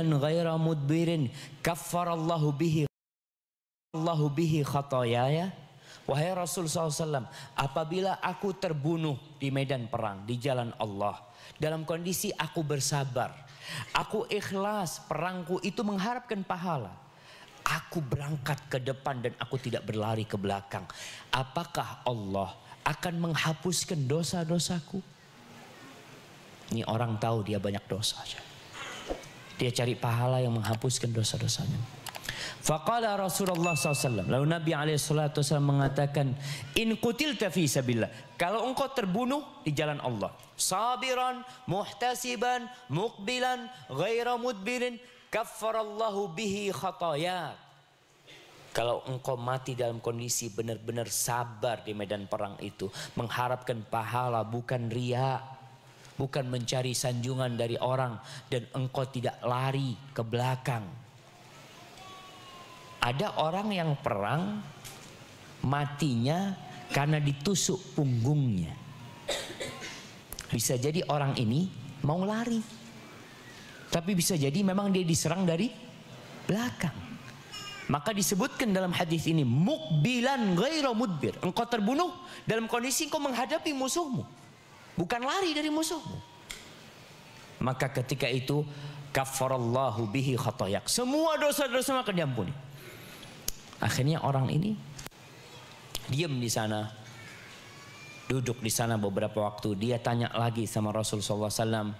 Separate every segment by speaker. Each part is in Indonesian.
Speaker 1: muqbilan ghaira mudbirin kaffarallahu bihi khatayaya. Wahai Rasul SAW, apabila aku terbunuh di medan perang, di jalan Allah, dalam kondisi aku bersabar, aku ikhlas, perangku itu mengharapkan pahala, aku berangkat ke depan dan aku tidak berlari ke belakang, apakah Allah akan menghapuskan dosa-dosaku? Ini orang tahu dia banyak dosa, dia cari pahala yang menghapuskan dosa-dosanya. Faqala Rasulullah SAW, lalu Nabi SAW mengatakan, in qutilta fi sabilillah, kalau engkau terbunuh di jalan Allah, sabiran, muhtasiban, muqbilan, ghaira mudbirin, kaffarallahu bihi khataya. Kalau engkau mati dalam kondisi benar-benar sabar di medan perang itu, mengharapkan pahala, bukan riya, bukan mencari sanjungan dari orang, dan engkau tidak lari ke belakang. Ada orang yang perang matinya karena ditusuk punggungnya. Bisa jadi orang ini mau lari, tapi bisa jadi memang dia diserang dari belakang. Maka disebutkan dalam hadis ini, muqbilan ghaira mudbir. Engkau terbunuh dalam kondisi engkau menghadapi musuhmu, bukan lari dari musuhmu. Maka ketika itu kaffarallahu bihi khatayak, semua dosa-dosa akan diampuni. Akhirnya orang ini diam di sana, duduk di sana beberapa waktu. Dia tanya lagi sama Rasul SAW.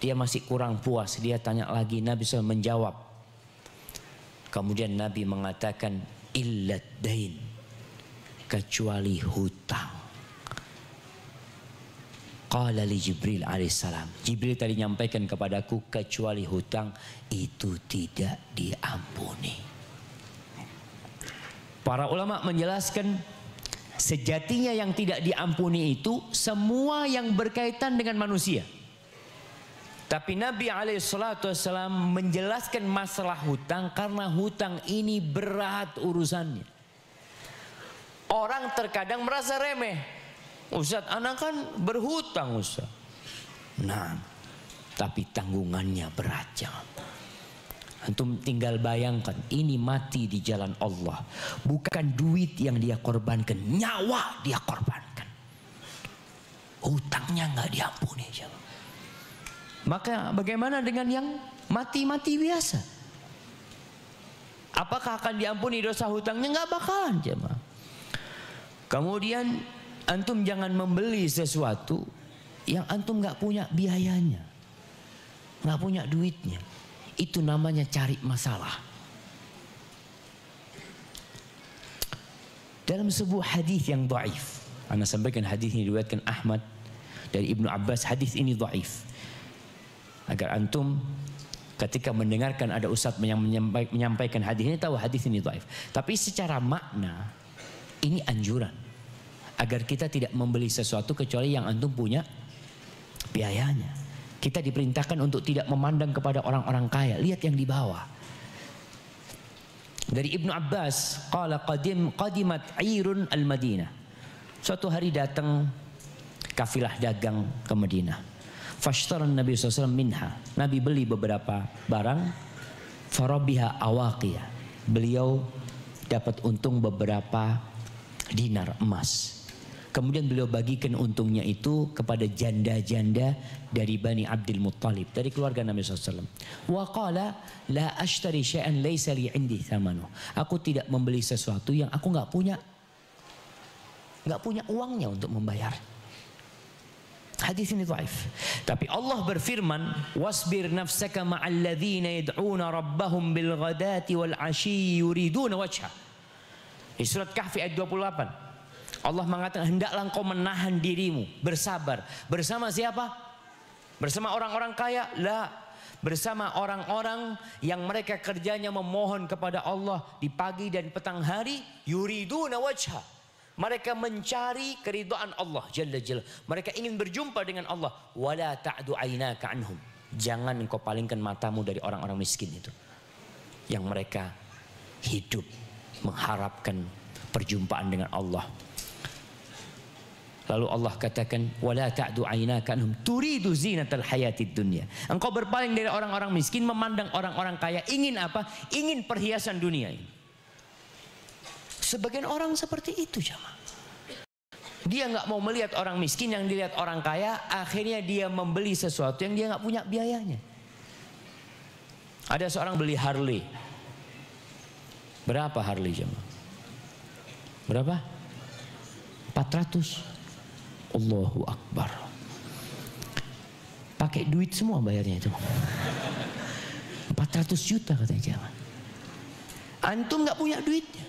Speaker 1: Dia masih kurang puas. Dia tanya lagi. Nabi SAW menjawab. Kemudian Nabi mengatakan, illat dain, kecuali hutang. Qala li Jibril alaihissalam. Jibril tadi nyampaikan kepadaku, kecuali hutang itu tidak diampuni. Para ulama menjelaskan, sejatinya yang tidak diampuni itu semua yang berkaitan dengan manusia. Tapi Nabi SAW menjelaskan masalah hutang karena hutang ini berat urusannya. Orang terkadang merasa remeh. Ustaz, anak kan berhutang Ustaz. Nah, tapi tanggungannya berat, jangan. Antum tinggal bayangkan, ini mati di jalan Allah. Bukan duit yang dia korbankan, nyawa dia korbankan. Hutangnya nggak diampuni. Maka bagaimana dengan yang mati-mati biasa? Apakah akan diampuni dosa hutangnya? Nggak bakalan, jemaah. Kemudian antum jangan membeli sesuatu yang antum nggak punya biayanya, nggak punya duitnya. Itu namanya cari masalah. Dalam sebuah hadis yang dhaif, ana sampaikan hadis ini diriwayatkan Ahmad dari Ibnu Abbas, hadis ini dhaif. Agar antum ketika mendengarkan ada ustaz yang menyampaikan hadis ini tahu hadis ini dhaif. Tapi secara makna ini anjuran agar kita tidak membeli sesuatu kecuali yang antum punya biayanya. Kita diperintahkan untuk tidak memandang kepada orang-orang kaya. Lihat yang di bawah. Dari Ibnu Abbas, qala qadimat irun al-Madinah. Suatu hari datang kafilah dagang ke Madinah. Fashtaran Nabi SAW minha. Nabi beli beberapa barang. Farabiha awaqiyah. Beliau dapat untung beberapa dinar emas. Kemudian beliau bagikan untungnya itu kepada janda-janda dari Bani Abdul Muttalib, dari keluarga Nabi SAW. Wa qala la ashtari syai'an laysa li 'indi thamanu. Aku tidak membeli sesuatu yang aku nggak punya uangnya untuk membayar. Hadis ini dhaif. Tapi Allah berfirman, wasbir nafsaka ma'al ladzina yad'una rabbahum bil ghadati wal 'ashyi yuriduna wajha. Di surat Kahfi ayat 28. Allah mengatakan, hendaklah engkau menahan dirimu, bersabar. Bersama siapa? Bersama orang-orang kaya? La. Bersama orang-orang yang mereka kerjanya memohon kepada Allah di pagi dan petang hari. Yuriduna wajha. Mereka mencari keridhaan Allah Jalla Jalla. Mereka ingin berjumpa dengan Allah. Wala ta'du aynaka anhum. Jangan engkau palingkan matamu dari orang-orang miskin itu, yang mereka hidup mengharapkan perjumpaan dengan Allah. Lalu Allah katakan, wala ta'du 'ainaka anhum turidu zinatal hayatid dunya. Engkau berpaling dari orang-orang miskin, memandang orang-orang kaya. Ingin apa? Ingin perhiasan dunia ini. Sebagian orang seperti itu, jamaah. Dia nggak mau melihat orang miskin, yang dilihat orang kaya. Akhirnya dia membeli sesuatu yang dia nggak punya biayanya. Ada seorang beli Harley. Berapa Harley, jamaah? Berapa? 400. Allahu Akbar. Pakai duit semua bayarnya itu. 400 juta katanya, jamaah. Antum nggak punya duitnya.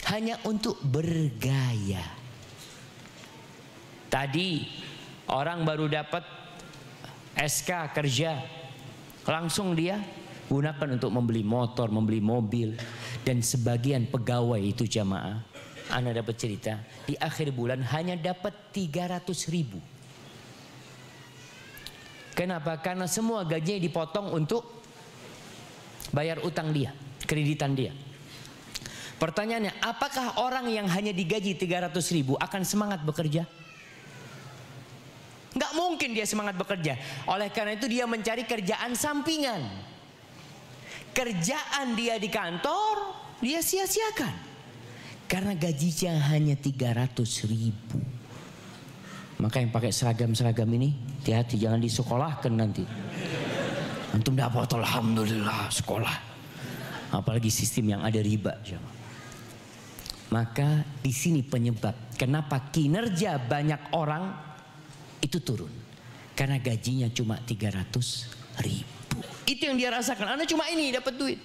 Speaker 1: Hanya untuk bergaya. Tadi orang baru dapat SK kerja, langsung dia gunakan untuk membeli motor, membeli mobil. Dan sebagian pegawai itu, jamaah, Anda dapat cerita, di akhir bulan hanya dapat 300.000. Kenapa? Karena semua gajinya dipotong untuk bayar utang dia, kreditan dia. Pertanyaannya, apakah orang yang hanya digaji 300.000 akan semangat bekerja? Nggak mungkin dia semangat bekerja. Oleh karena itu dia mencari kerjaan sampingan. Kerjaan dia di kantor, dia sia-siakan. Karena gajinya hanya 300.000. Maka yang pakai seragam-seragam ini, hati-hati, jangan disekolahkan nanti. Antum dapat, alhamdulillah, sekolah. Apalagi sistem yang ada riba. Maka di sini penyebab kenapa kinerja banyak orang itu turun. Karena gajinya cuma 300.000. Itu yang dia rasakan. Anda cuma ini dapat duit.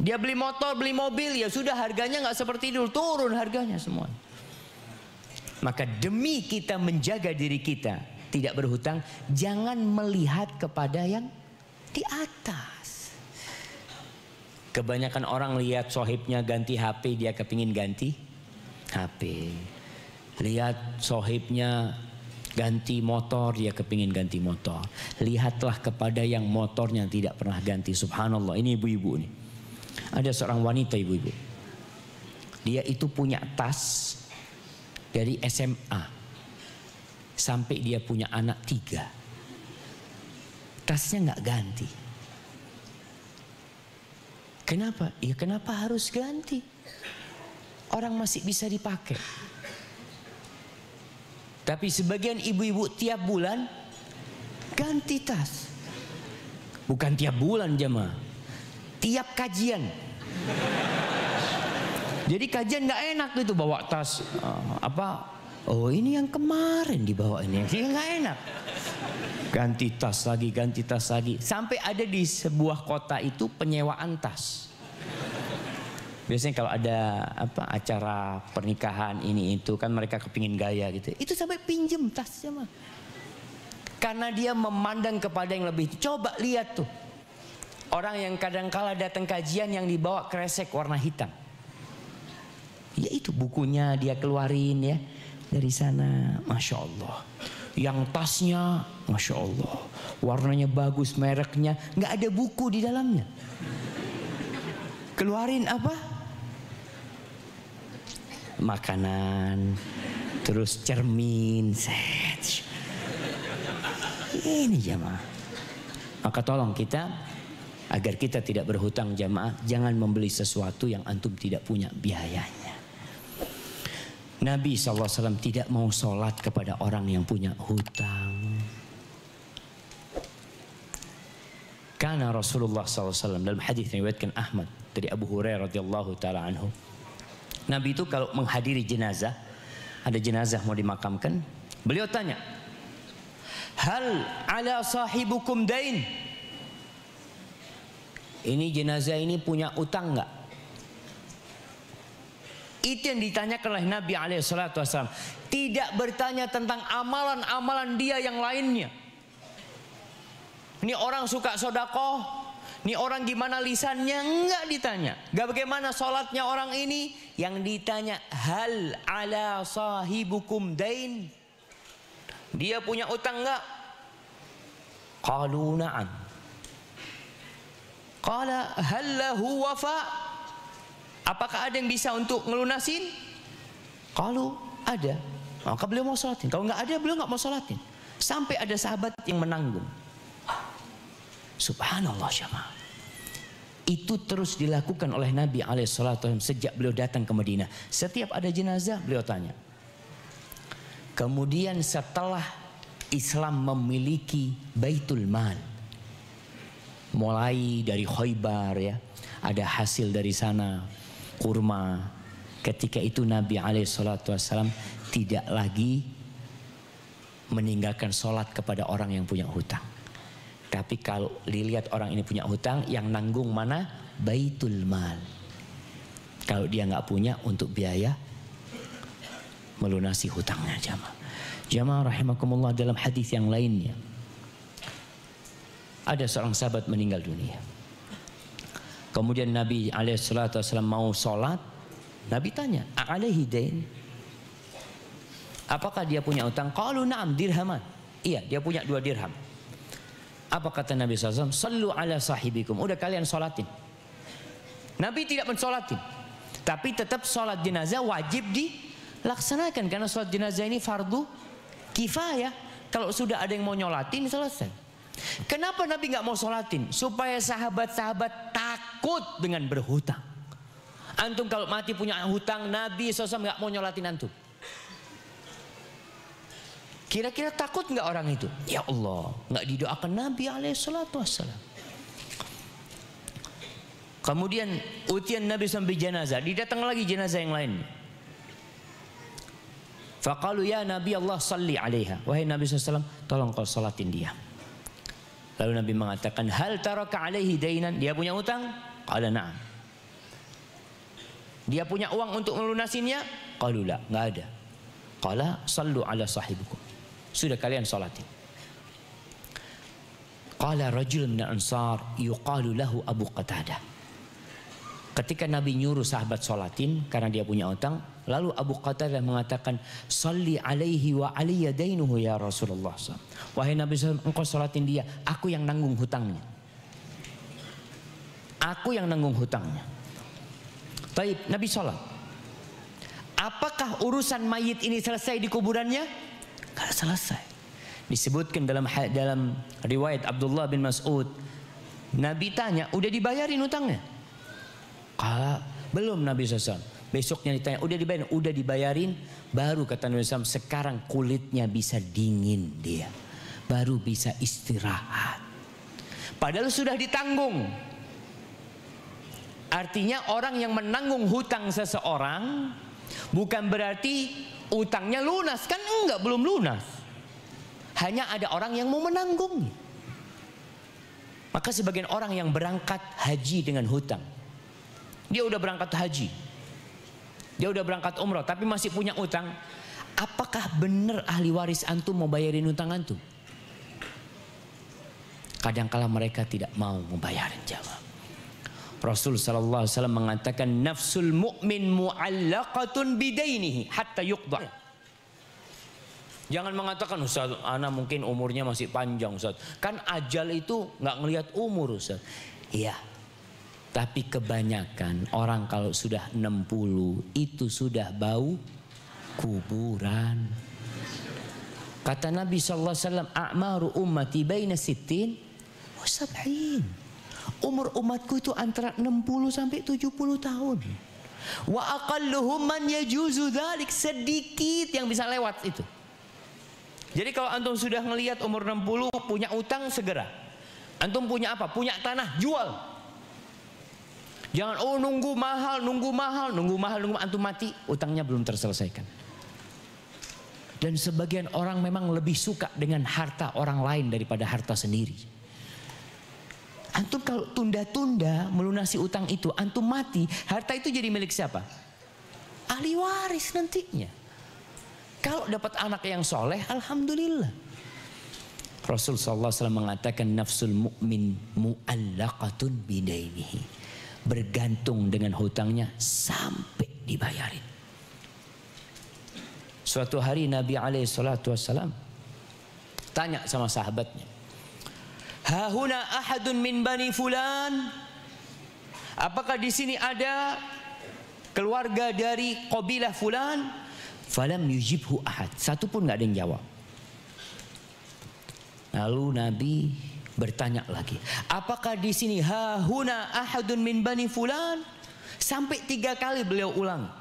Speaker 1: Dia beli motor, beli mobil, ya sudah, harganya nggak seperti dulu, turun harganya semua. Maka demi kita menjaga diri kita tidak berhutang, jangan melihat kepada yang di atas. Kebanyakan orang lihat sohibnya ganti HP, dia kepingin ganti HP. Lihat sohibnya ganti motor, dia kepingin ganti motor. Lihatlah kepada yang motornya tidak pernah ganti. Subhanallah, ini ibu-ibu nih. Ada seorang wanita, ibu-ibu. Dia itu punya tas dari SMA sampai dia punya anak 3. Tasnya nggak ganti. Kenapa? Ya kenapa harus ganti? Orang masih bisa dipakai. Tapi sebagian ibu-ibu tiap bulan ganti tas. Bukan tiap bulan, jemaah. Tiap kajian. Jadi kajian nggak enak gitu, bawa tas oh ini yang kemarin dibawa ini, nggak enak. Ganti tas lagi, ganti tas lagi. Sampai ada di sebuah kota itu penyewaan tas. Biasanya kalau ada acara pernikahan ini itu kan mereka kepingin gaya gitu. Itu sampai pinjem tasnya mah. Karena dia memandang kepada yang lebih. Coba lihat tuh. Orang yang kadang-kala datang kajian yang dibawa kresek warna hitam. Ya itu bukunya dia keluarin ya. Dari sana, Masya Allah. Yang tasnya, Masya Allah. Warnanya bagus, mereknya. Nggak ada buku di dalamnya. Keluarin apa? Makanan. Terus cermin. Set. Ini jamaah. Maka tolong kita, agar kita tidak berhutang jamaah, jangan membeli sesuatu yang antum tidak punya biayanya. Nabi SAW tidak mau sholat kepada orang yang punya hutang. Karena Rasulullah SAW dalam hadis yang diriwayatkan Ahmad dari Abu Hurairah radhiyallahu taala anhu, Nabi itu kalau menghadiri jenazah, ada jenazah mau dimakamkan, beliau tanya, hal ala sahibukum dain? Ini jenazah ini punya utang enggak? Itu yang ditanyakan oleh Nabi SAW. Tidak bertanya tentang amalan-amalan dia yang lainnya. Ini orang suka sodakoh, ini orang gimana lisannya, enggak ditanya. Enggak bagaimana sholatnya orang ini, yang ditanya hal ala sahibukum dain? Dia punya utang enggak? Qalu na'am. Qala hal lahu wafa? Apakah ada yang bisa untuk ngelunasin? Qalu ada. Maka beliau mau sholatin. Kalau nggak ada, beliau nggak mau sholatin. Sampai ada sahabat yang menanggung. Subhanallah jamaah. Itu terus dilakukan oleh Nabi SAW sejak beliau datang ke Madinah. Setiap ada jenazah beliau tanya. Kemudian setelah Islam memiliki Baitul Mal, mulai dari Khaybar ya, ada hasil dari sana, kurma. Ketika itu Nabi SAW tidak lagi meninggalkan sholat kepada orang yang punya hutang. Tapi kalau dilihat orang ini punya hutang, yang nanggung mana? Baitul Mal. Kalau dia nggak punya, untuk biaya melunasi hutangnya jamaah. Jamaah rahimakumullah, dalam hadis yang lainnya ada seorang sahabat meninggal dunia. Kemudian Nabi SAW mau sholat. Nabi tanya, "Alaihi dain?" Apakah dia punya hutang? Qalu na'am dirhaman. Iya, dia punya 2 dirham. Apa kata Nabi SAW? Sallu ala sahibikum. Udah kalian sholatin. Nabi tidak mensolatin. Tapi tetap sholat jenazah wajib dilaksanakan. Karena sholat jenazah ini fardu kifayah. Kalau sudah ada yang mau nyolatin, selesai. Kenapa Nabi nggak mau sholatin? Supaya sahabat-sahabat takut dengan berhutang. Antum kalau mati punya hutang, Nabi SAW nggak mau nyolatin antum. Kira-kira takut nggak orang itu? Ya Allah, nggak didoakan Nabi SAW. Kemudian utian Nabi sampai jenazah, didatang lagi jenazah yang lain. Faqalu ya Nabi Allah salli alaiha. Wahai Nabi SAW, tolong kau salatin dia. Lalu Nabi mengatakan, hal taraka alaihi dainan? Dia punya utang? Qala na'am. Dia punya uang untuk melunasinya? Qalu la, nggak ada. Qala sallu ala sahibikum. Sudah kalian sholatin. Qala rajul min ansar yuqalu lahu Abu Qatadah. Ketika Nabi nyuruh sahabat sholatin karena dia punya utang, lalu Abu Qatadah mengatakan, "Shalli alaihi wa alayya dainuhu ya Rasulullah." Wahai Nabi SAW, engkau sholatin dia, aku yang nanggung hutangnya. Aku yang nanggung hutangnya. Baik, Nabi sholat. Apakah urusan mayit ini selesai di kuburannya? Gak selesai. Disebutkan dalam riwayat Abdullah bin Mas'ud, Nabi tanya, udah dibayarin utangnya? Belum Nabi SAW. Besoknya ditanya, udah dibayarin? Udah dibayarin. Baru kata Nabi SAW, sekarang kulitnya bisa dingin dia, baru bisa istirahat. Padahal sudah ditanggung. Artinya orang yang menanggung hutang seseorang bukan berarti utangnya lunas, kan enggak, belum lunas. Hanya ada orang yang mau menanggung. Maka sebagian orang yang berangkat haji dengan hutang, dia udah berangkat haji, dia udah berangkat umroh, tapi masih punya utang. Apakah benar ahli waris antum mau bayarin utang antum? Kadangkala mereka tidak mau membayarin jamaah. Rasul sallallahu alaihi wasallam mengatakan, nafsul mu'min mu'allaqatun bidainihi hatta yuqda. Jangan mengatakan, Ustaz, ana mungkin umurnya masih panjang, Ustaz. Kan ajal itu nggak ngelihat umur, Ustaz. Iya. Tapi kebanyakan orang kalau sudah 60 itu sudah bau kuburan. Kata Nabi sallallahu alaihi wasallam, a'maru ummati baina 60 wa 70. Umur umatku itu antara 60 sampai 70 tahun. Wa aqalluhum man yajuzu dzalik, sedikit yang bisa lewat itu. Jadi kalau antum sudah ngelihat umur 60 punya utang, segera. Antum punya apa? Punya tanah, jual. Jangan nunggu mahal, antum mati utangnya belum terselesaikan. Dan sebagian orang memang lebih suka dengan harta orang lain daripada harta sendiri. Antum kalau tunda-tunda melunasi utang itu, antum mati, harta itu jadi milik siapa? Ahli waris nantinya. Kalau dapat anak yang soleh, alhamdulillah. Rasul sallallahu alaihi wasallam mengatakan, nafsul mu'min mu'allaqatun bidainihi, bergantung dengan hutangnya sampai dibayarin. Suatu hari Nabi alaihi salatu wasallam tanya sama sahabatnya, hahuna ahadun min bani fulan, apakah di sini ada keluarga dari qabilah fulan? Falam yujibhu ahad. Satu pun nggak ada yang jawab. Lalu Nabi bertanya lagi, apakah di sini hahuna ahadun min bani fulan? Sampai 3 kali beliau ulang.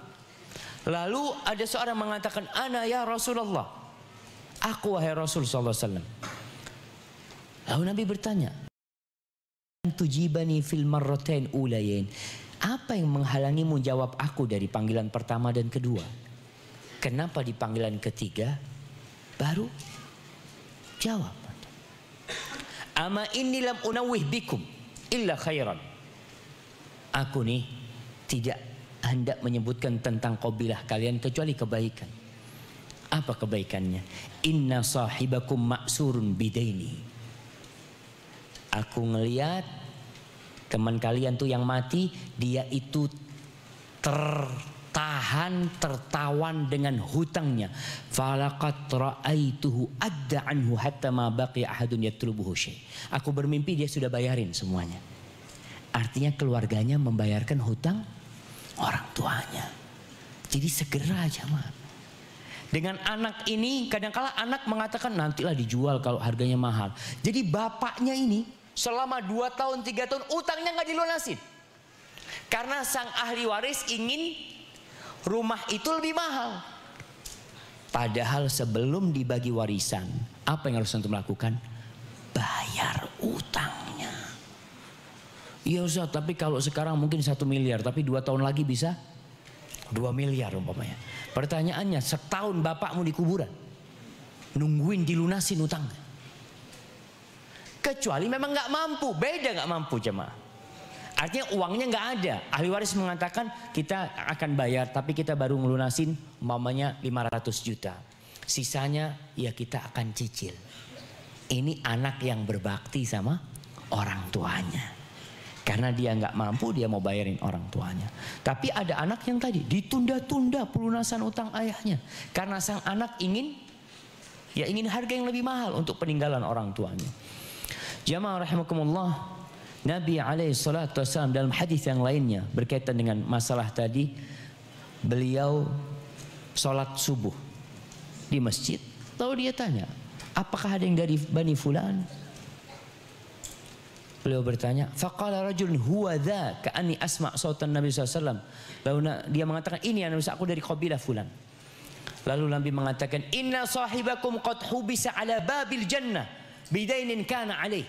Speaker 1: Lalu ada seorang mengatakan, ana ya Rasulullah, aku wahai Rasul sallallahu alaihi wasallam. Lalu Nabi bertanya, tujibani fil marratain ulayain. Apa yang menghalangimu jawab aku dari panggilan pertama dan kedua? Kenapa di panggilan ketiga baru jawab? Ama inni lam unawwih bikum illa khairan. Aku nih tidak hendak menyebutkan tentang qabilah kalian kecuali kebaikan. Apa kebaikannya? Inna sahibakum ma'surun bidaini. Aku ngelihat teman kalian tuh yang mati, dia itu tertawan dengan hutangnya. Falaqad ra'aituhu adda anhu hatta ma baqiya ahadun yatlubuhu syai'. Aku bermimpi dia sudah bayarin semuanya. Artinya keluarganya membayarkan hutang orang tuanya. Jadi segera jamaah. Dengan anak ini kadang-kala anak mengatakan nantilah dijual kalau harganya mahal. Jadi bapaknya ini selama 2 tahun 3 tahun utangnya nggak dilunasin. Karena sang ahli waris ingin rumah itu lebih mahal. Padahal sebelum dibagi warisan, apa yang harus antum lakukan? Bayar utangnya. Iya Ustaz, tapi kalau sekarang mungkin 1 miliar, tapi 2 tahun lagi bisa 2 miliar umpamanya. Pertanyaannya, setahun bapakmu di kuburan, nungguin dilunasin utangnya. Kecuali memang nggak mampu, beda nggak mampu jemaah. Artinya uangnya nggak ada. Ahli waris mengatakan kita akan bayar, tapi kita baru ngelunasin umpamanya 500 juta. Sisanya ya kita akan cicil. Ini anak yang berbakti sama orang tuanya. Karena dia nggak mampu, dia mau bayarin orang tuanya. Tapi ada anak yang tadi ditunda-tunda pelunasan utang ayahnya. Karena sang anak ingin harga yang lebih mahal untuk peninggalan orang tuanya. Jamaah rahimakumullah, Nabi SAW dalam hadis yang lainnya berkaitan dengan masalah tadi, beliau sholat subuh di masjid. Lalu dia tanya, apakah ada yang dari Bani Fulan? Beliau bertanya, faqala rajulun huwa dha ka'anni asma' sautan Nabi SAW. Lalu dia mengatakan, ini yang aku dari qabilah Fulan. Lalu Nabi mengatakan, inna sahibakum qad hubisa ala babil jannah bidainin kana alaih.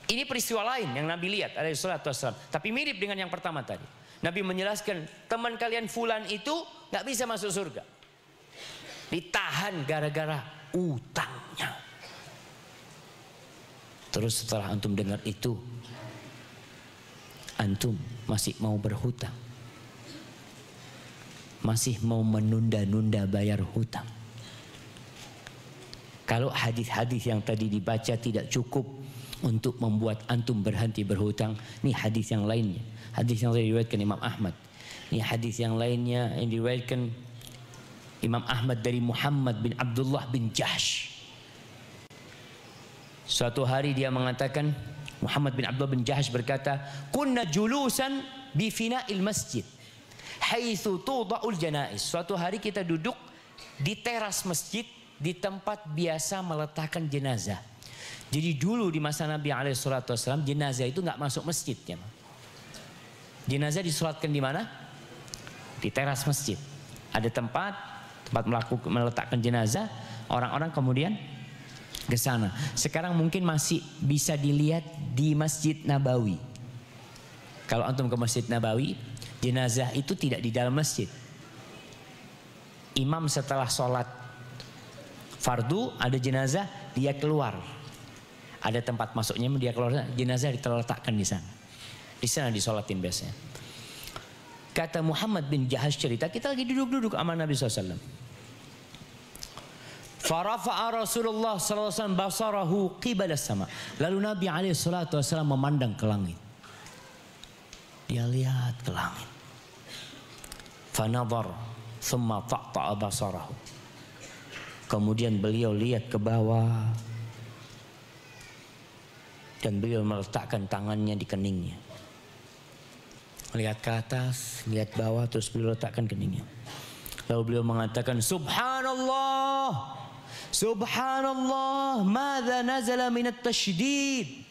Speaker 1: Ini peristiwa lain yang Nabi lihat alaihi salatu wassalam, tapi mirip dengan yang pertama tadi. Nabi menjelaskan, teman kalian Fulan itu gak bisa masuk surga, ditahan gara-gara utangnya. Terus setelah antum dengar itu, antum masih mau berhutang, masih mau menunda-nunda bayar hutang. Kalau hadis-hadis yang tadi dibaca tidak cukup untuk membuat antum berhenti berhutang, ini hadis yang lainnya. Hadis yang diriwayatkan Imam Ahmad. Ini hadis yang lainnya yang diriwayatkan Imam Ahmad dari Muhammad bin Abdullah bin Jahsh. Suatu hari dia mengatakan, Muhammad bin Abdullah bin Jahsh berkata, kunna julusan bi fina'il masjid haitsu tuda'ul janaiz. Suatu hari kita duduk di teras masjid di tempat biasa meletakkan jenazah. Jadi dulu di masa Nabi SAW jenazah itu nggak masuk masjid ya. Jenazah disolatkan di mana? Di teras masjid. Ada tempat meletakkan jenazah, orang-orang kemudian ke sana. Sekarang mungkin masih bisa dilihat di Masjid Nabawi. Kalau antum ke Masjid Nabawi, jenazah itu tidak di dalam masjid. Imam setelah sholat fardu ada jenazah, dia keluar. Ada tempat masuknya, dia keluar, jenazah diletakkan di sana. Di sana disolatin biasanya. Kata Muhammad bin Jahsh cerita, kita lagi duduk-duduk sama Nabi SAW. Farafa'a Rasulullah SAW basarahu qibala sama. Lalu Nabi SAW memandang ke langit. Dia lihat ke langit. Fanadhar thumma ta'ta'a basarahu. Kemudian beliau lihat ke bawah. Dan beliau meletakkan tangannya di keningnya. Lihat ke atas, lihat bawah, terus beliau letakkan keningnya. Lalu beliau mengatakan, Subhanallah, Subhanallah, madza nazala minat tasydid.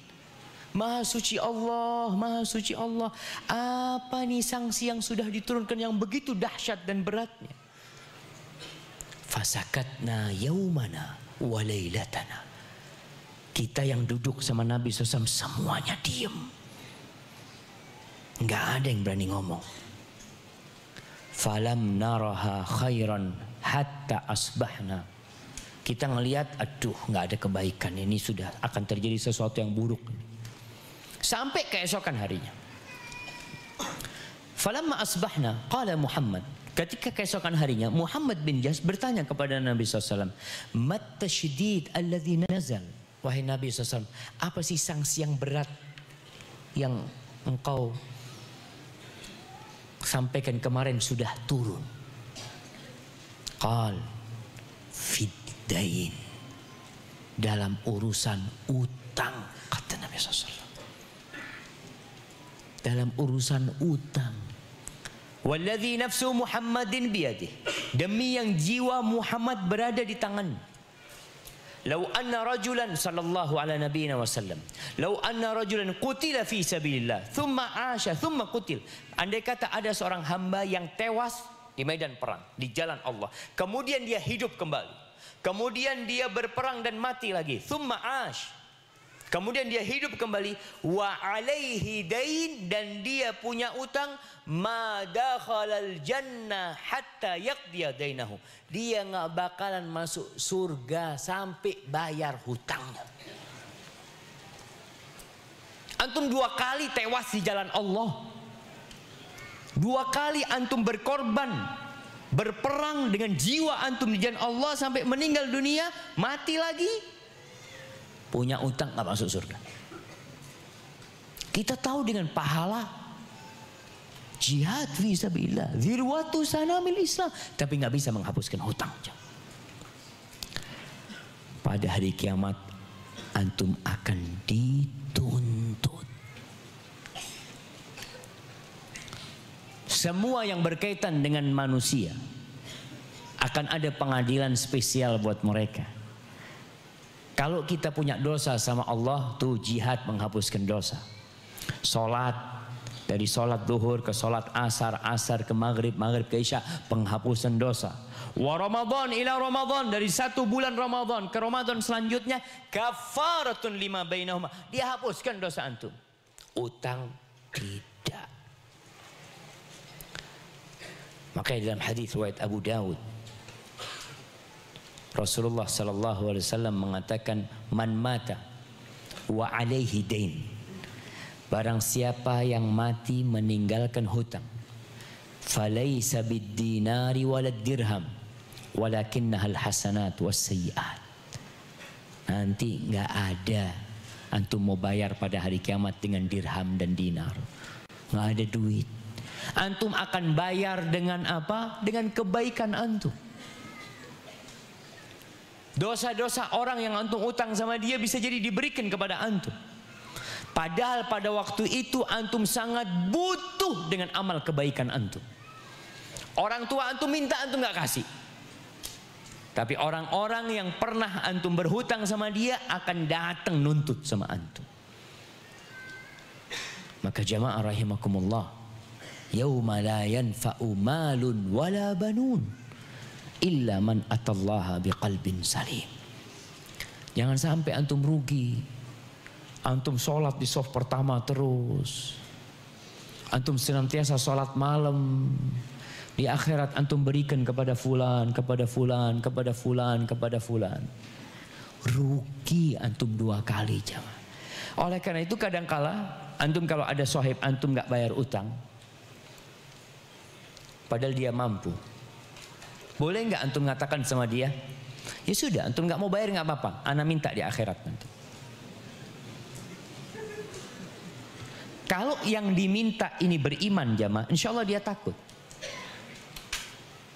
Speaker 1: Maha suci Allah, maha suci Allah. Apa nih sanksi yang sudah diturunkan yang begitu dahsyat dan beratnya? Fasakatna yaumana wa lailatana. Kita yang duduk sama Nabi SAW semuanya diem. Nggak ada yang berani ngomong. Falam naraha khairan hatta asbahna. Kita ngelihat, aduh nggak ada kebaikan, ini sudah akan terjadi sesuatu yang buruk. Sampai keesokan harinya. Falamma asbahna qala Muhammad. Ketika keesokan harinya, Muhammad bin Jas bertanya kepada Nabi SAW, mat tasydid alladzi nazal. Wahai Nabi SAW, apa sih sanksi yang berat yang engkau sampaikan kemarin sudah turun? Qal fiddain, dalam urusan utang, kata Nabi SAW. Dalam urusan utang. Walladzi nafsu Muhammadin biyadih, demi yang jiwa Muhammad berada di tangan. Lau anna rajulan sallallahu ala nabiyina wasallam, lau anna rajulan qutila fi sabilillah, thumma asha, thumma qutil. Andai kata ada seorang hamba yang tewas di medan perang, di jalan Allah, kemudian dia hidup kembali, kemudian dia berperang dan mati lagi, thumma ash, kemudian dia hidup kembali, wa alaihi dain, dan dia punya utang, ma dakhalal jannah hatta yaqdiya dainahu. Dia nggak bakalan masuk surga sampai bayar hutangnya. Antum 2 kali tewas di jalan Allah. 2 kali antum berkorban, berperang dengan jiwa antum di jalan Allah sampai meninggal dunia, mati lagi. Punya utang nggak masuk surga. Kita tahu dengan pahala jihad fi sabilillah, zirwatu sanamil Islam, tapi nggak bisa menghapuskan hutang. Pada hari kiamat antum akan dituntut. Semua yang berkaitan dengan manusia akan ada pengadilan spesial buat mereka. Kalau kita punya dosa sama Allah, tuh jihad menghapuskan dosa. Solat, dari solat duhur ke solat asar, asar ke maghrib, maghrib ke isya, penghapusan dosa. Wa Ramadan ila Ramadan, dari 1 bulan Ramadan ke Ramadan selanjutnya, kafaratun lima bainahuma, dia hapuskan dosa antum. Utang tidak. Makanya dalam hadis riwayat Abu Dawud, Rasulullah sallallahu alaihi wasallam mengatakan, man mata wa alaihi dain, barang siapa yang mati meninggalkan hutang, falaisa bid-dinari walad dirham walakinnahal hasanat was-sayyi'at. Nanti enggak ada antum mau bayar pada hari kiamat dengan dirham dan dinar. Enggak ada duit. Antum akan bayar dengan apa? Dengan kebaikan antum. Dosa-dosa orang yang antum utang sama dia bisa jadi diberikan kepada antum. Padahal pada waktu itu antum sangat butuh dengan amal kebaikan antum. Orang tua antum minta, antum nggak kasih. Tapi orang-orang yang pernah antum berhutang sama dia akan datang nuntut sama antum. Maka jamaah rahimakumullah, yauma la yanfa'u malun wala banun illa man atallaha biqalbin salim. Jangan sampai antum rugi. Antum sholat di saf pertama terus, antum senantiasa sholat malam. Di akhirat antum berikan kepada fulan, kepada fulan, kepada fulan, kepada fulan. Rugi antum 2 kali jamaah. Oleh karena itu kadangkala antum kalau ada sahib antum nggak bayar utang, padahal dia mampu, boleh nggak antum mengatakan sama dia, ya sudah antum nggak mau bayar nggak apa-apa, ana minta di akhirat nanti. Kalau yang diminta ini beriman jamaah, insya Allah dia takut.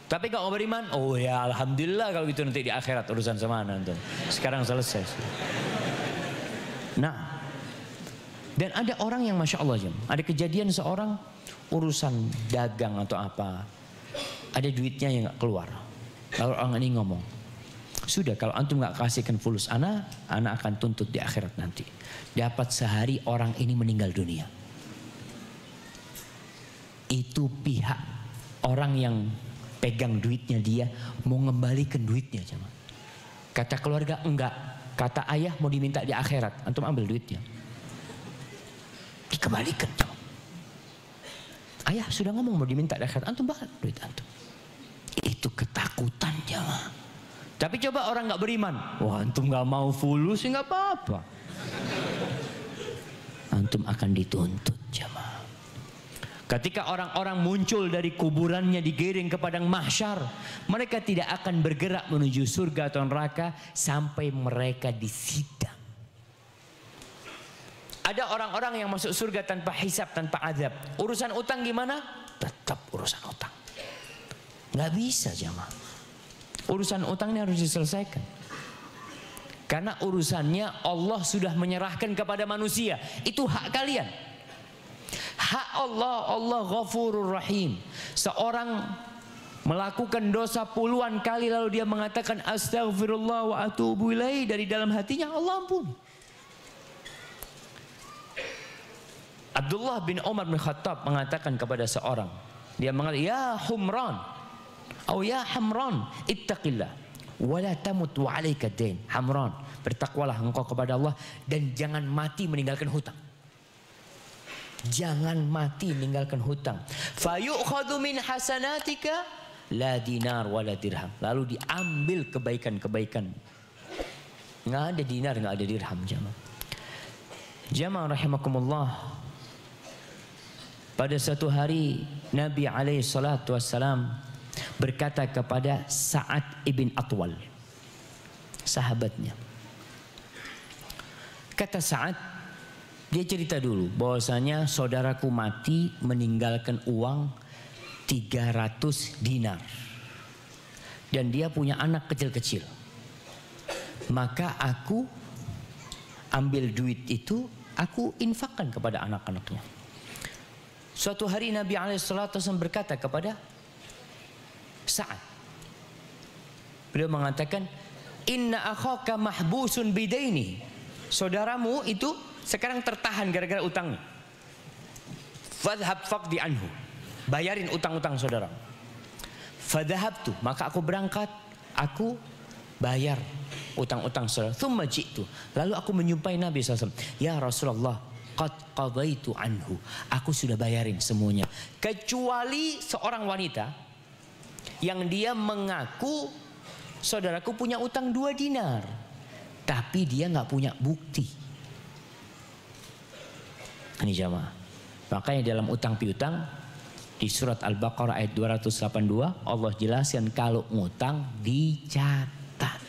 Speaker 1: Tapi kalau beriman, oh ya alhamdulillah kalau gitu nanti di akhirat urusan sama ana antum. Sekarang selesai. Nah, dan ada orang yang masya Allah jamaah, ada kejadian seorang urusan dagang atau apa, ada duitnya yang nggak keluar. Lalu orang ini ngomong, sudah kalau antum nggak kasihkan fulus ana akan tuntut di akhirat nanti. Dapat sehari orang ini meninggal dunia. Itu pihak orang yang pegang duitnya dia mau ngembalikan duitnya, jemaah. Kata keluarga enggak, kata ayah mau diminta di akhirat, antum ambil duitnya, dikembalikan. Ayah sudah ngomong mau diminta di akhirat, antum bakal duit antum. Itu ketakutan, jemaah. Tapi coba orang nggak beriman, wah antum nggak mau fulus nggak apa-apa, antum akan dituntut, jemaah. Ketika orang-orang muncul dari kuburannya digiring ke padang mahsyar, mereka tidak akan bergerak menuju surga atau neraka sampai mereka disidang. Ada orang-orang yang masuk surga tanpa hisab, tanpa azab. Urusan utang gimana? Tetap urusan utang. Nggak bisa, jemaah. Urusan utangnya harus diselesaikan. Karena urusannya Allah sudah menyerahkan kepada manusia. Itu hak kalian. Hak Allah, Allah Ghafurur Rahim. Seorang melakukan dosa puluhan kali lalu dia mengatakan astaghfirullah wa atubu ilaih, dari dalam hatinya Allah ampuni. Abdullah bin Umar bin Khattab mengatakan kepada seorang, dia mengatakan, ya Humran atau ya Hamran ittaqillah wa la tamut wa alaika dain. Hamran, bertakwalah engkau kepada Allah dan jangan mati meninggalkan hutang. Jangan mati meninggalkan hutang. Fayu'khadhu min hasanatika la dinar wala dirham. Lalu diambil kebaikan-kebaikan. Nggak ada dinar, nggak ada dirham, jemaah. Jemaah rahimakumullah. Pada suatu hari Nabi alaihi salatu wassalam berkata kepada Sa'ad ibn Atwal, sahabatnya. Kata Sa'ad, dia cerita dulu bahwasanya saudaraku mati meninggalkan uang 300 dinar. Dan dia punya anak kecil-kecil. Maka aku ambil duit itu, aku infakkan kepada anak-anaknya. Suatu hari Nabi SAW berkata kepada Sa'ad. Beliau mengatakan, inna akhaka mahbusun bidaini. Saudaramu itu sekarang tertahan gara-gara utangnya. Fadhhab faqdi anhu. Bayarin utang-utang saudara. Fadhahabtu, maka aku berangkat, aku bayar utang-utang saudara. Thumma ji'tu, lalu aku menyumpai Nabi SAW. Ya Rasulullah, qad qadaitu anhu. Aku sudah bayarin semuanya. Kecuali seorang wanita yang dia mengaku saudaraku punya utang 2 dinar. Tapi dia nggak punya bukti. Ini jamaah. Makanya dalam utang piutang di surat Al-Baqarah ayat 282 Allah jelaskan kalau ngutang dicatat.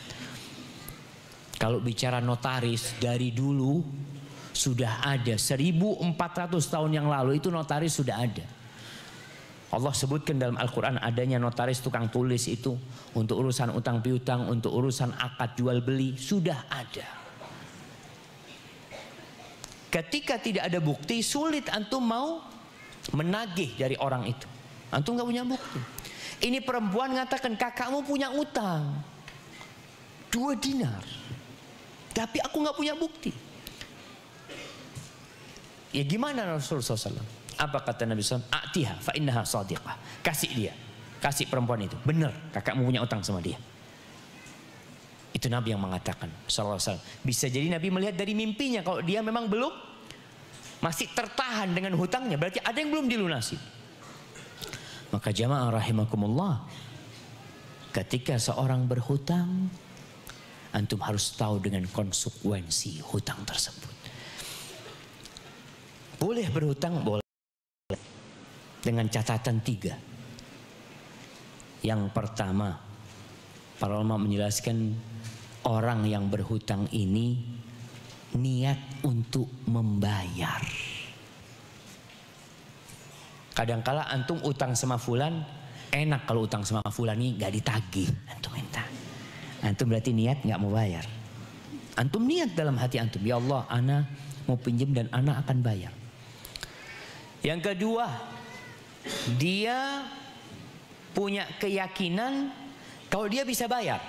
Speaker 1: Kalau bicara notaris dari dulu sudah ada 1400 tahun yang lalu itu notaris sudah ada. Allah sebutkan dalam Al-Quran adanya notaris tukang tulis itu untuk urusan utang piutang, untuk urusan akad jual beli sudah ada. Ketika tidak ada bukti, sulit antum mau menagih dari orang itu. Antum nggak punya bukti. Ini perempuan ngatakan kakakmu punya utang 2 dinar, tapi aku nggak punya bukti. Ya gimana Rasulullah SAW? Apa kata Nabi SAW? A'tiha fa innaha shadiqah. Kasih dia, kasih perempuan itu. Benar, kakakmu punya utang sama dia. Itu Nabi yang mengatakan SAW. Bisa jadi Nabi melihat dari mimpinya kalau dia memang belum, masih tertahan dengan hutangnya, berarti ada yang belum dilunasi. Maka jamaah rahimakumullah, ketika seorang berhutang, antum harus tahu dengan konsekuensi hutang tersebut. Boleh berhutang, boleh, dengan catatan 3. Yang pertama, para ulama menjelaskan orang yang berhutang ini niat untuk membayar. Kadangkala antum utang sama fulan, enak kalau utang sama fulan ini gak ditagih, antum minta. Antum berarti niat gak mau bayar. Antum niat dalam hati antum, ya Allah, ana mau pinjam dan ana akan bayar. Yang kedua, dia punya keyakinan kalau dia bisa bayar.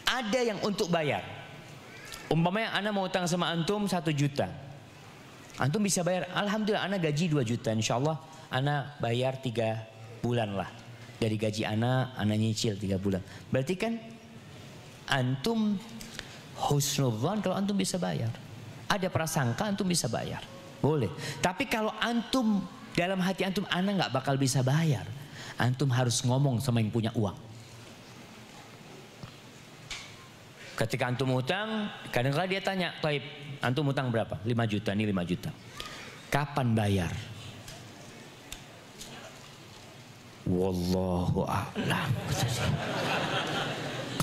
Speaker 1: Ada yang untuk bayar. Umpamanya ana mau utang sama antum 1 juta. Antum bisa bayar, alhamdulillah ana gaji 2 juta. Insyaallah ana bayar 3 bulan lah. Dari gaji ana nyicil 3 bulan. Berarti kan antum husnudzan kalau antum bisa bayar. Ada prasangka antum bisa bayar. Boleh. Tapi kalau antum dalam hati antum ana nggak bakal bisa bayar, antum harus ngomong sama yang punya uang. Ketika antum utang, kadang-kadang dia tanya, "Taib, antum utang berapa?" 5 juta, ini 5 juta. Kapan bayar? Wallahu a'lam.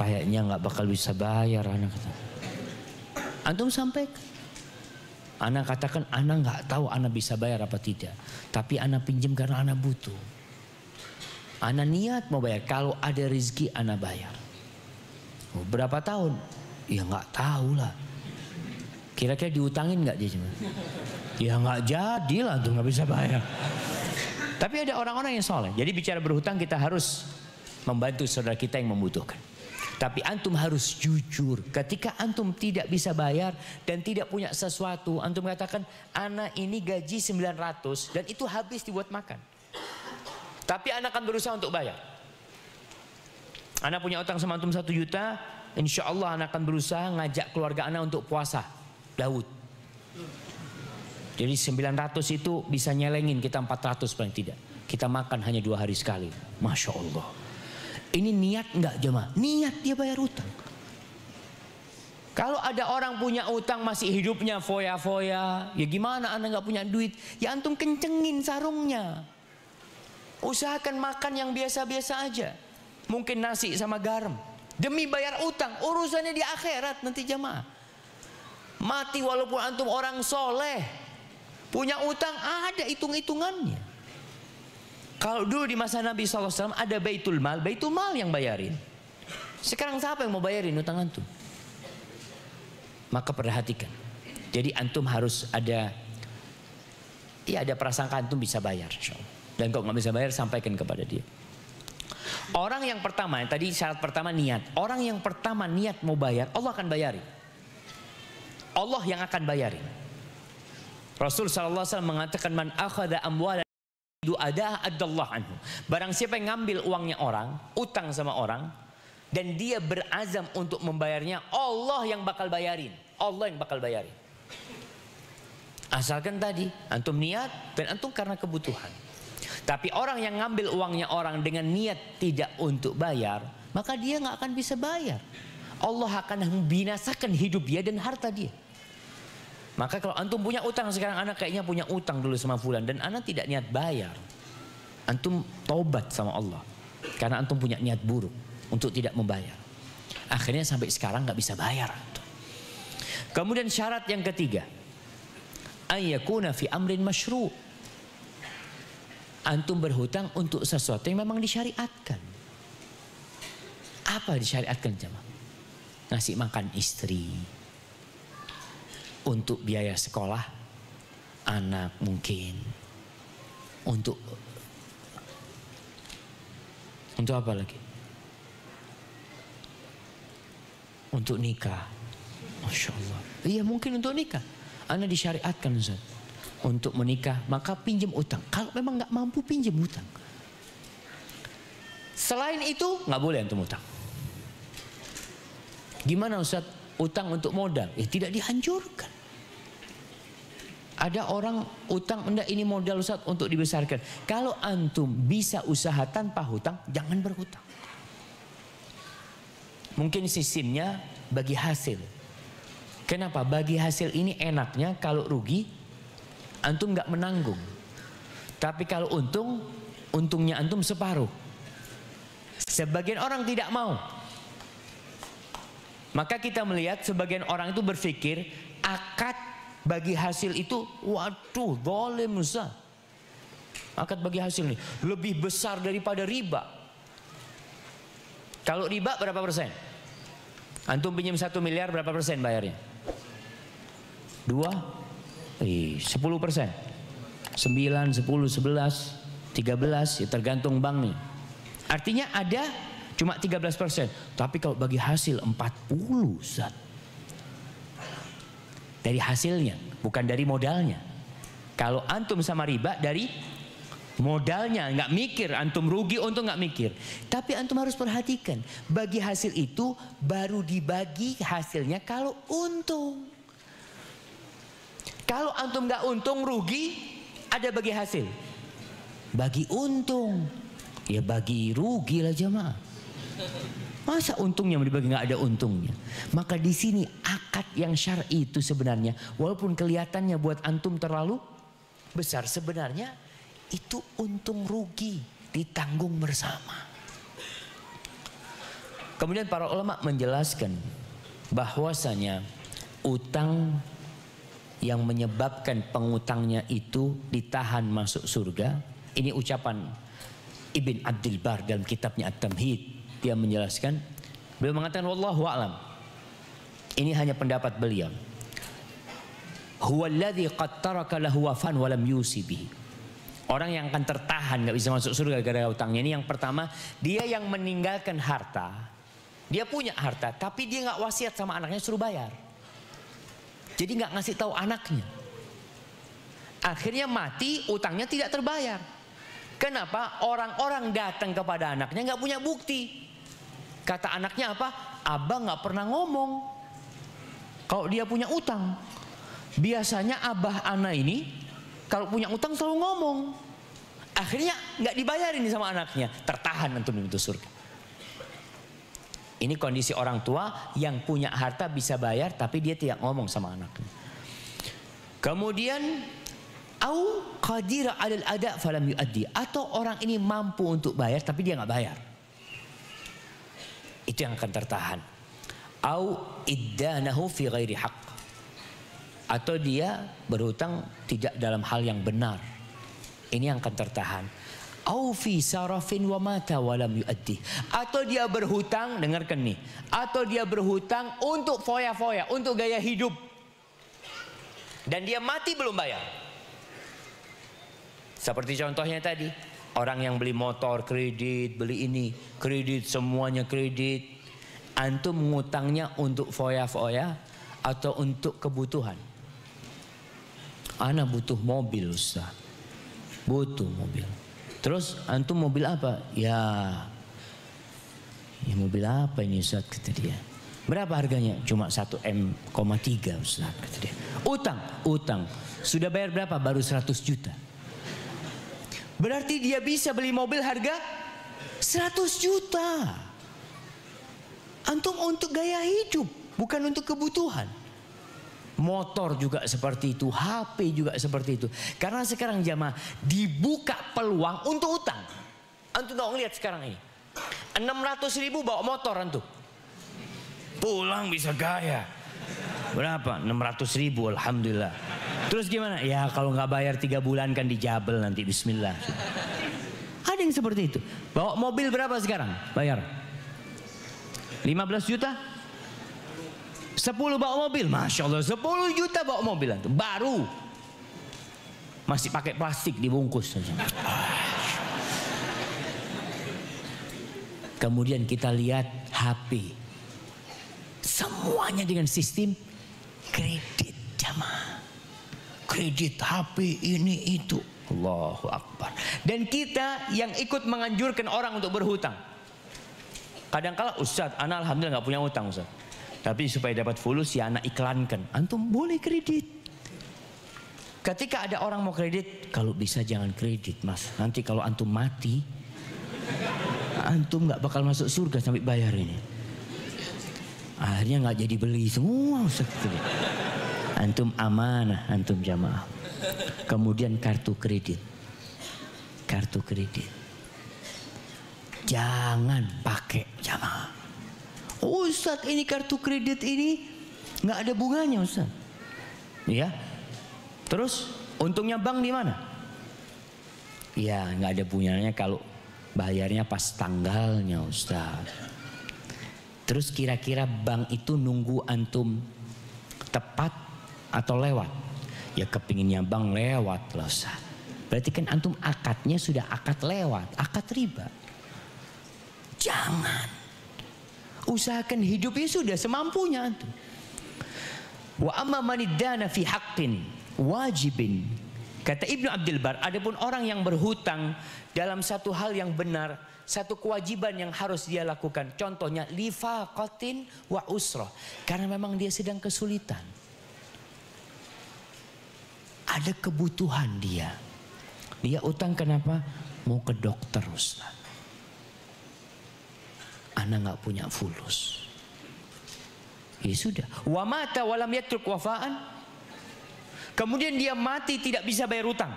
Speaker 1: Kayaknya nggak bakal bisa bayar anak. Antum sampaikan. Ana katakan ana nggak tahu ana bisa bayar apa tidak. Tapi ana pinjam karena ana butuh. Ana niat mau bayar. Kalau ada rezeki ana bayar. Oh, berapa tahun? Ya nggak tahu lah. Kira-kira diutangin nggak dia cuma? Ya nggak jadi lah tuh nggak bisa bayar. Tapi ada orang-orang yang soleh. Jadi bicara berhutang kita harus membantu saudara kita yang membutuhkan. Tapi antum harus jujur. Ketika antum tidak bisa bayar dan tidak punya sesuatu, antum katakan, "Ana ini gaji 900 dan itu habis dibuat makan. Tapi ana akan berusaha untuk bayar. Ana punya utang sama antum 1 juta, insya Allah ana akan berusaha ngajak keluarga ana untuk puasa Daud. Jadi 900 itu bisa nyelengin kita 400 paling tidak. Kita makan hanya 2 hari sekali. Masya Allah. Ini niat enggak jemaah? Niat dia bayar utang. Kalau ada orang punya utang masih hidupnya foya-foya, ya gimana anda nggak punya duit? Ya antum kencengin sarungnya. Usahakan makan yang biasa-biasa aja. Mungkin nasi sama garam. Demi bayar utang, urusannya di akhirat nanti jemaah. Mati walaupun antum orang soleh, punya utang ada hitung-hitungannya. Kalau dulu di masa Nabi SAW ada Baitul Mal yang bayarin. Sekarang siapa yang mau bayarin utang antum? Maka perhatikan. Jadi antum harus ada, ya ada prasangka antum bisa bayar, insyaallah. Dan kalau nggak bisa bayar sampaikan kepada dia. Orang yang pertama, tadi syarat pertama niat. Orang yang pertama niat mau bayar, Allah akan bayarin. Allah yang akan bayarin. Rasul SAW mengatakan, "Man akhadha amwala ada adallah anhu." Barang siapa yang ngambil uangnya orang, utang sama orang, dan dia berazam untuk membayarnya, Allah yang bakal bayarin. Allah yang bakal bayarin. Asalkan tadi antum niat dan antum karena kebutuhan. Tapi orang yang ngambil uangnya orang dengan niat tidak untuk bayar, maka dia nggak akan bisa bayar. Allah akan membinasakan hidup dia dan harta dia. Maka kalau antum punya utang sekarang, anak kayaknya punya utang dulu sama fulan dan anak tidak niat bayar, antum taubat sama Allah karena antum punya niat buruk untuk tidak membayar. Akhirnya sampai sekarang nggak bisa bayar. Kemudian syarat yang ketiga, ayyakuna fi amrin masyru'. Antum berhutang untuk sesuatu yang memang disyariatkan. Apa disyariatkan jemaah? Ngasih makan istri, untuk biaya sekolah anak mungkin, untuk apa lagi? Untuk nikah. Masya Allah. Iya mungkin untuk nikah. Anak disyariatkan Ustaz. Untuk menikah maka pinjam utang. Kalau memang nggak mampu pinjam utang. Selain itu nggak boleh antum utang. Gimana Ustaz? Utang untuk modal? Ya tidak dianjurkan. Ada orang utang, enggak ini modal Ustaz untuk dibesarkan. Kalau antum bisa usaha tanpa hutang, jangan berhutang. Mungkin sistemnya bagi hasil. Kenapa? Bagi hasil ini enaknya kalau rugi, antum nggak menanggung. Tapi kalau untung, untungnya antum separuh. Sebagian orang tidak mau. Maka kita melihat sebagian orang itu berpikir akad bagi hasil itu, waduh, zalim Ustaz. Akad bagi hasil ini lebih besar daripada riba. Kalau riba berapa persen? Antum pinjam 1 miliar berapa persen bayarnya? 10%. 9, 10, 11. 13, ya tergantung bank nih. Artinya ada cuma 13%. Tapi kalau bagi hasil 40, Ustaz. Dari hasilnya, bukan dari modalnya. Kalau antum sama riba dari modalnya, nggak mikir, antum rugi untung nggak mikir. Tapi antum harus perhatikan, bagi hasil itu baru dibagi hasilnya kalau untung. Kalau antum nggak untung rugi, ada bagi hasil. Bagi untung, ya bagi rugi lah jamaah. Masa untungnya mau dibagi, nggak ada untungnya. Maka di sini akad yang syar'i itu sebenarnya, walaupun kelihatannya buat antum terlalu besar, sebenarnya itu untung rugi ditanggung bersama. Kemudian para ulama menjelaskan bahwasanya utang yang menyebabkan pengutangnya itu ditahan masuk surga. Ini ucapan Ibn Abdul Bar dalam kitabnya At-Tamhid. Dia menjelaskan, beliau mengatakan wallahu a'lam. Ini hanya pendapat beliau. Huwallazi qad taraka lahu wafan wa lam yusi bihi. Orang yang akan tertahan nggak bisa masuk surga gara-gara utangnya ini, yang pertama, dia yang meninggalkan harta. Dia punya harta tapi dia nggak wasiat sama anaknya suruh bayar. Jadi nggak ngasih tahu anaknya. Akhirnya mati, utangnya tidak terbayar. Kenapa? Orang-orang datang kepada anaknya nggak punya bukti. Kata anaknya apa? Abah nggak pernah ngomong kalau dia punya utang. Biasanya abah ana ini kalau punya utang selalu ngomong. Akhirnya nggak dibayarin sama anaknya, tertahan antum itu surga. Ini kondisi orang tua yang punya harta bisa bayar tapi dia tidak ngomong sama anaknya. Kemudian au qadira 'alal ada' falam yuaddi, atau orang ini mampu untuk bayar tapi dia nggak bayar. Itu yang akan tertahan. Au iddanahu fi ghairi haqq, atau dia berhutang tidak dalam hal yang benar. Ini yang akan tertahan. Au fi sarafin wa mata wa lam yuaddi, atau dia berhutang, dengarkan nih, atau dia berhutang untuk foya-foya, untuk gaya hidup, dan dia mati belum bayar. Seperti contohnya tadi, orang yang beli motor kredit, beli ini kredit, semuanya kredit. Antum ngutangnya untuk foya-foya atau untuk kebutuhan? Ana butuh mobil, Ustaz. Butuh mobil. Terus antum mobil apa? Ya mobil apa ini, Ustaz, kata dia. Berapa harganya? Cuma 1,3 M, Ustaz, kata dia. Utang. Sudah bayar berapa? Baru 100 juta. Berarti dia bisa beli mobil harga 100 juta. Antum untuk gaya hidup, bukan untuk kebutuhan. Motor juga seperti itu, HP juga seperti itu. Karena sekarang jamaah dibuka peluang untuk utang. Antum tahu ngeliat sekarang ini, 600.000 bawa motor antum, pulang bisa gaya. Berapa? 600.000, alhamdulillah. Terus gimana? Ya kalau nggak bayar 3 bulan kan dijabel nanti, bismillah. Ada yang seperti itu. Bawa mobil berapa sekarang? Bayar 15 juta? 10 bawa mobil, Masya Allah, 10 juta bawa mobil antum. Baru masih pakai plastik dibungkus. Kemudian kita lihat HP, semuanya dengan sistem kredit jamaah. Kredit HP ini itu, Allahu Akbar. Dan kita yang ikut menganjurkan orang untuk berhutang. Kadang-kala, Ustaz, ana alhamdulillah nggak punya utang, Ustaz. Tapi supaya dapat fulus ya anak iklankan. Antum boleh kredit. Ketika ada orang mau kredit, kalau bisa jangan kredit, Mas. Nanti kalau antum mati, antum nggak bakal masuk surga sampai bayar ini. Akhirnya nggak jadi beli semua, Ustaz. Antum amanah, antum jamaah. Kemudian kartu kredit. Kartu kredit. Jangan pakai jamaah. Ustaz, ini kartu kredit ini nggak ada bunganya, Ustaz. Ya. Terus untungnya bank di mana? Ya nggak ada bunganya kalau bayarnya pas tanggalnya, Ustaz. Terus kira-kira bank itu nunggu antum tepat atau lewat? Ya kepinginnya bank lewat lah, Ustaz. Berarti kan antum akadnya sudah akad lewat, akad riba. Jangan. Usahakan hidupnya sudah semampunya antum. Wa amma maniddana fi haqqin wajibin. Kata Ibnu Abdul Bar, adapun orang yang berhutang dalam satu hal yang benar, satu kewajiban yang harus dia lakukan. Contohnya lifaqatin wa usrah. Karena memang dia sedang kesulitan. Ada kebutuhan dia. Dia utang kenapa? Mau ke dokter Ustaz. Anak nggak punya fulus. Ya sudah. Wa mata walam yatruk wafaan. Kemudian dia mati tidak bisa bayar utang.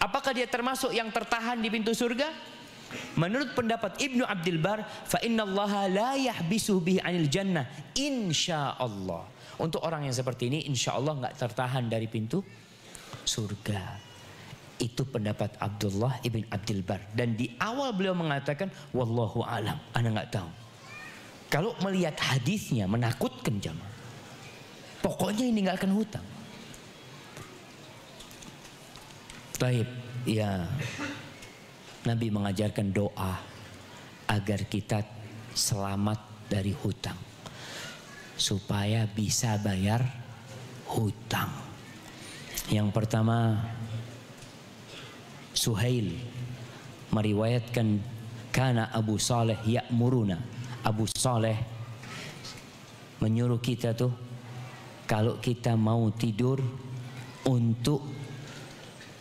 Speaker 1: Apakah dia termasuk yang tertahan di pintu surga? Menurut pendapat Ibnu Abdul Bar, fa innallaha la yahbisu bihi 'anil jannah insyaallah. Untuk orang yang seperti ini insyaallah enggak tertahan dari pintu surga. Itu pendapat Abdullah ibn Abdul Bar. Dan di awal beliau mengatakan wallahu alam, ana enggak tahu. Kalau melihat hadisnya menakutkan jamaah. Pokoknya ini enggak akan hutang. Baik, ya. Nabi mengajarkan doa agar kita selamat dari hutang. Supaya bisa bayar hutang. Yang pertama, Suhail meriwayatkan kana Abu Saleh ya'muruna. Abu Saleh menyuruh kita tuh kalau kita mau tidur untuk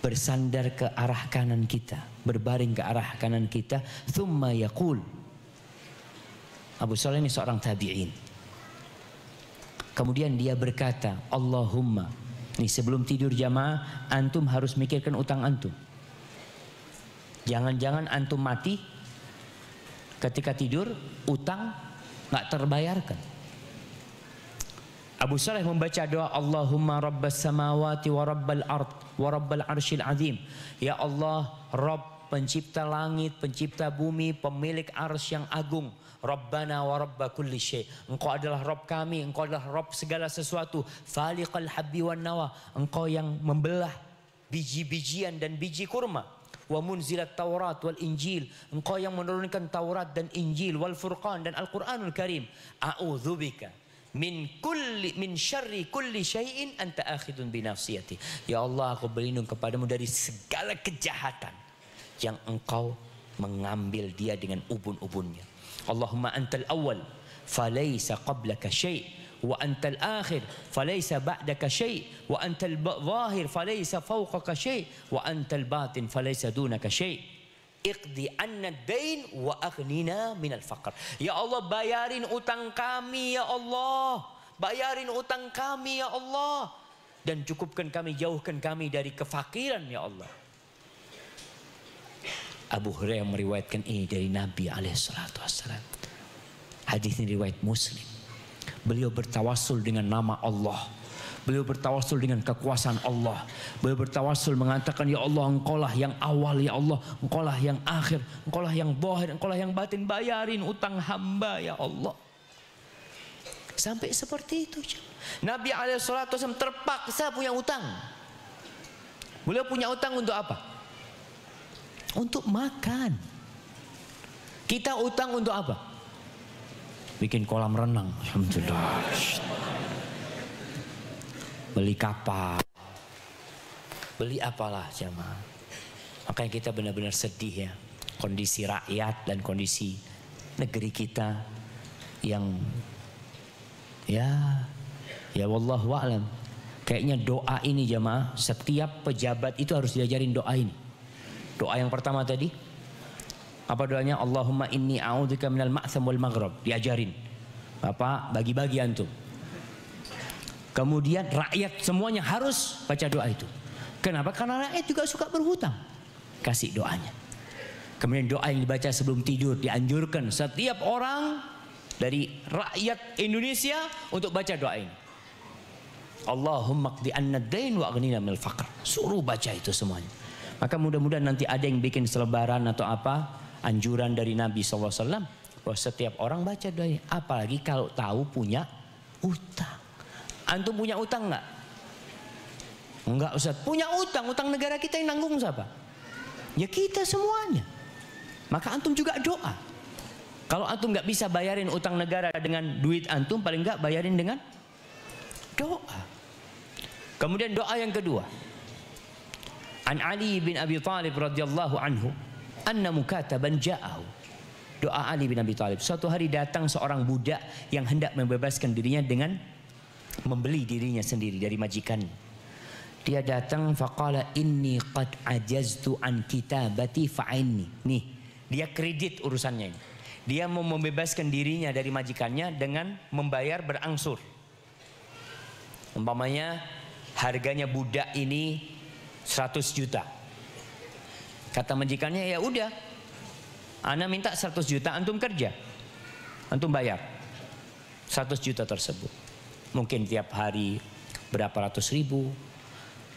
Speaker 1: bersandar ke arah kanan kita, berbaring ke arah kanan kita, thumma yaqul. Abu Saleh ini seorang tabi'in. Kemudian dia berkata, Allahumma. Nih sebelum tidur jamaah, antum harus mikirkan utang antum. Jangan-jangan antum mati ketika tidur, utang nggak terbayarkan. Abu Saleh membaca doa Allahumma rabbas samawati wa rabbal ard wa rabbal arsyil azim. Ya Allah, Rabb pencipta langit, pencipta bumi, pemilik arsy yang agung. Rabbana wa rabba kulli syai. Engkau adalah Rabb kami, engkau adalah Rabb segala sesuatu. Faliqal habbi wan nawa. Engkau yang membelah biji-bijian dan biji kurma. Wa munzilat Taurat wal Injil. Engkau yang menurunkan Taurat dan Injil wal Furqan dan Al-Qur'anul Karim. A'udzubika min syarri kulli syai'in anta akhidun binafsiyati. Ya Allah, aku berlindung kepadamu dari segala kejahatan yang engkau mengambil dia dengan ubun-ubunnya. Allahumma antal awal falaysa qablaka syai' wa antal akhir falaysa ba'daka syai' wa antal zahir falaysa fawqaka syai' wa antal batin falaysa dunaka syai'. Iqdi anna dain wa aghnina minal faqr. Ya Allah, bayarin utang kami ya Allah. Bayarin utang kami ya Allah. Dan cukupkan kami, jauhkan kami dari kefakiran ya Allah. Abu Hurairah meriwayatkan ini dari Nabi alaihissalatu wassalam. Hadis ini riwayat Muslim. Beliau bertawassul dengan nama Allah. Beliau bertawassul dengan kekuasaan Allah. Beliau bertawassul mengatakan, ya Allah, engkaulah yang awal ya Allah. Engkaulah yang akhir. Engkaulah yang zahir. Engkaulah yang batin. Bayarin utang hamba ya Allah. Sampai seperti itu. Nabi SAW terpaksa punya utang. Beliau punya utang untuk apa? Untuk makan. Kita utang untuk apa? Bikin kolam renang. Alhamdulillah. Beli kapal, beli apalah jamaah. Makanya kita benar-benar sedih ya, kondisi rakyat dan kondisi negeri kita yang ya wallahu a'lam. Kayaknya doa ini jamaah, setiap pejabat itu harus diajarin doa ini. Doa yang pertama tadi, apa doanya? Allahumma inni a'udzubika minal ma'tham wal maghrib. Diajarin, Bapak bagi-bagi antum. Kemudian rakyat semuanya harus baca doa itu. Kenapa? Karena rakyat juga suka berhutang. Kasih doanya. Kemudian doa yang dibaca sebelum tidur dianjurkan setiap orang dari rakyat Indonesia untuk baca doa ini. Allahumma qdi anna dain wa aghnina minal faqr. Suruh baca itu semuanya. Maka mudah-mudahan nanti ada yang bikin selebaran atau apa, anjuran dari Nabi SAW bahwa setiap orang baca doa ini. Apalagi kalau tahu punya utang. Antum punya utang enggak? Enggak Ustaz, punya utang negara kita yang nanggung siapa? Ya kita semuanya. Maka antum juga doa. Kalau antum nggak bisa bayarin utang negara dengan duit antum, paling nggak bayarin dengan doa. Kemudian doa yang kedua. An Ali bin Abi Thalib radhiyallahu anhu, anna mukataban ja'ahu. Doa Ali bin Abi Thalib. Suatu hari datang seorang budak yang hendak membebaskan dirinya dengan membeli dirinya sendiri dari majikan. Dia datang faqala inni qad ajaztu an kitabati fa'inni. Nih, dia kredit urusannya ini. Dia mau membebaskan dirinya dari majikannya dengan membayar berangsur. Umpamanya harganya budak ini 100 juta. Kata majikannya, ya udah, ana minta 100 juta, antum kerja, antum bayar 100 juta tersebut. Mungkin tiap hari berapa ratus ribu.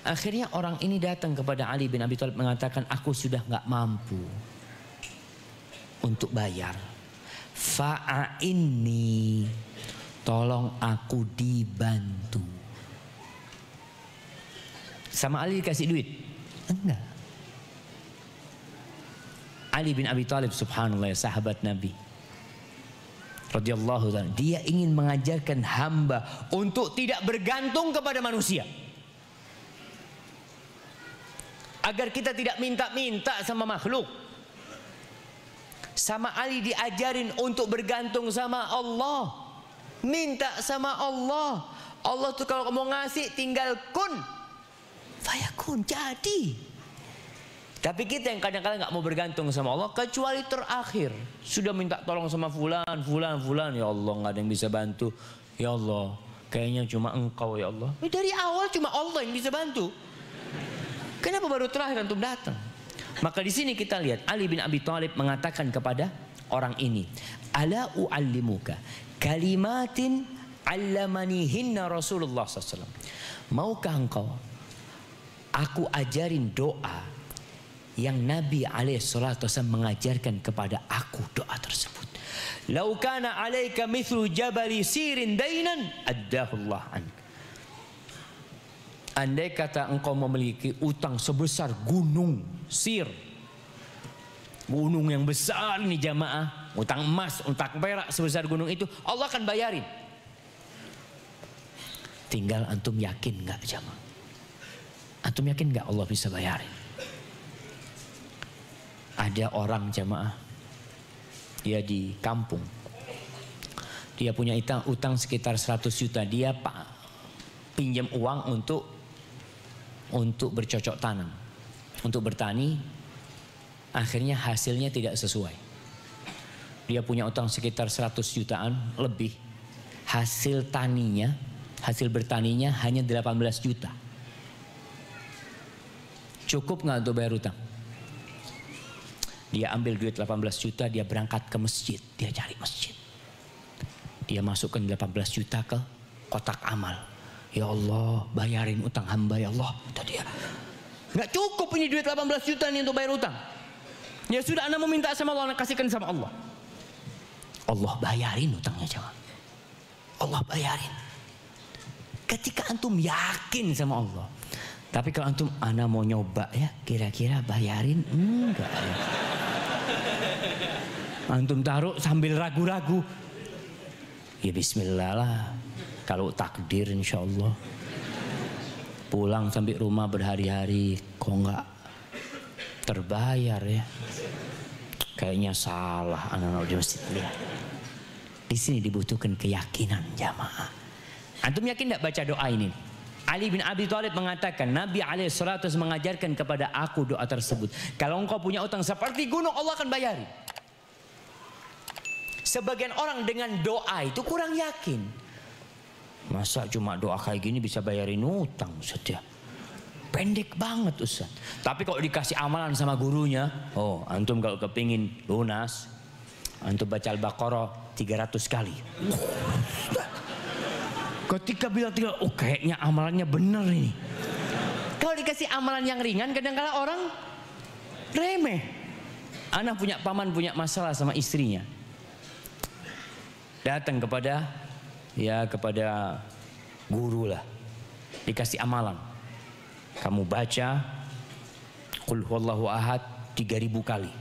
Speaker 1: Akhirnya orang ini datang kepada Ali bin Abi Thalib mengatakan, aku sudah nggak mampu untuk bayar. Fa'inni, tolong aku dibantu. Sama Ali dikasih duit? Enggak. Ali bin Abi Thalib subhanallah, sahabat Nabi radhiyallahu ta'ala, dia ingin mengajarkan hamba untuk tidak bergantung kepada manusia. Agar kita tidak minta-minta sama makhluk. Sama Ali diajarin untuk bergantung sama Allah. Minta sama Allah. Allah tuh kalau mau ngasih tinggal kun fayakun, jadi. Tapi kita yang kadang-kadang nggak mau bergantung sama Allah, kecuali terakhir sudah minta tolong sama fulan. Ya Allah, nggak ada yang bisa bantu. Ya Allah, kayaknya cuma Engkau ya Allah. Dari awal cuma Allah yang bisa bantu. Kenapa baru terakhir antum datang? Maka di sini kita lihat Ali bin Abi Thalib mengatakan kepada orang ini, ala u'allimuka kalimatin 'allamanihinna Rasulullah SAW. Maukah engkau aku ajarin doa yang Nabi SAW mengajarkan kepada aku doa tersebut. Lau kana alaika mithlu jabali sirin dainan addahullah an. Andai kata engkau memiliki utang sebesar gunung Sir, gunung yang besar nih jamaah, utang emas, utang perak sebesar gunung itu, Allah akan bayarin. Tinggal antum yakin nggak jamaah? Antum yakin nggak Allah bisa bayarin? Ada orang jamaah, dia di kampung, dia punya utang sekitar 100 juta. Dia pinjam uang untuk bercocok tanam, untuk bertani. Akhirnya hasilnya tidak sesuai. Dia punya utang sekitar 100 jutaan lebih. Hasil bertaninya hanya 18 juta. Cukup nggak untuk bayar utang? Dia ambil duit 18 juta, dia berangkat ke masjid, dia cari masjid. Dia masukkan 18 juta ke kotak amal. Ya Allah, bayarin utang hamba ya Allah. Kata dia, nggak cukup ini duit 18 juta nih untuk bayar utang. Ya sudah, anda mau minta sama Allah, anda kasihkan sama Allah. Allah bayarin utangnya jemaah. Allah bayarin. Ketika antum yakin sama Allah. Tapi kalau antum, anda mau nyoba ya, kira-kira bayarin enggak ya? Antum taruh sambil ragu-ragu. Ya bismillah lah. Kalau takdir insya Allah. Pulang sampai rumah berhari-hari, kok nggak terbayar ya? Kayaknya salah anak-anak di masjid lihat. Di sini dibutuhkan keyakinan jamaah. Antum yakin tidak baca doa ini? Ali bin Abi Thalib mengatakan, Nabi SAW mengajarkan kepada aku doa tersebut. Kalau engkau punya utang seperti gunung, Allah akan bayari. Sebagian orang dengan doa itu kurang yakin. Masa cuma doa kayak gini bisa bayarin utang Ustaz ya? Pendek banget Ustaz. Tapi kalau dikasih amalan sama gurunya, oh antum kalau kepingin lunas, antum baca Al-Baqarah 300 kali. Ketika bilang oh kayaknya amalannya bener ini. Kalau dikasih amalan yang ringan, kadang-kadang orang remeh. Anak punya paman punya masalah sama istrinya. Datang kepada guru lah, dikasih amalan. kamu baca Qul huwallahu ahad 3000 kali.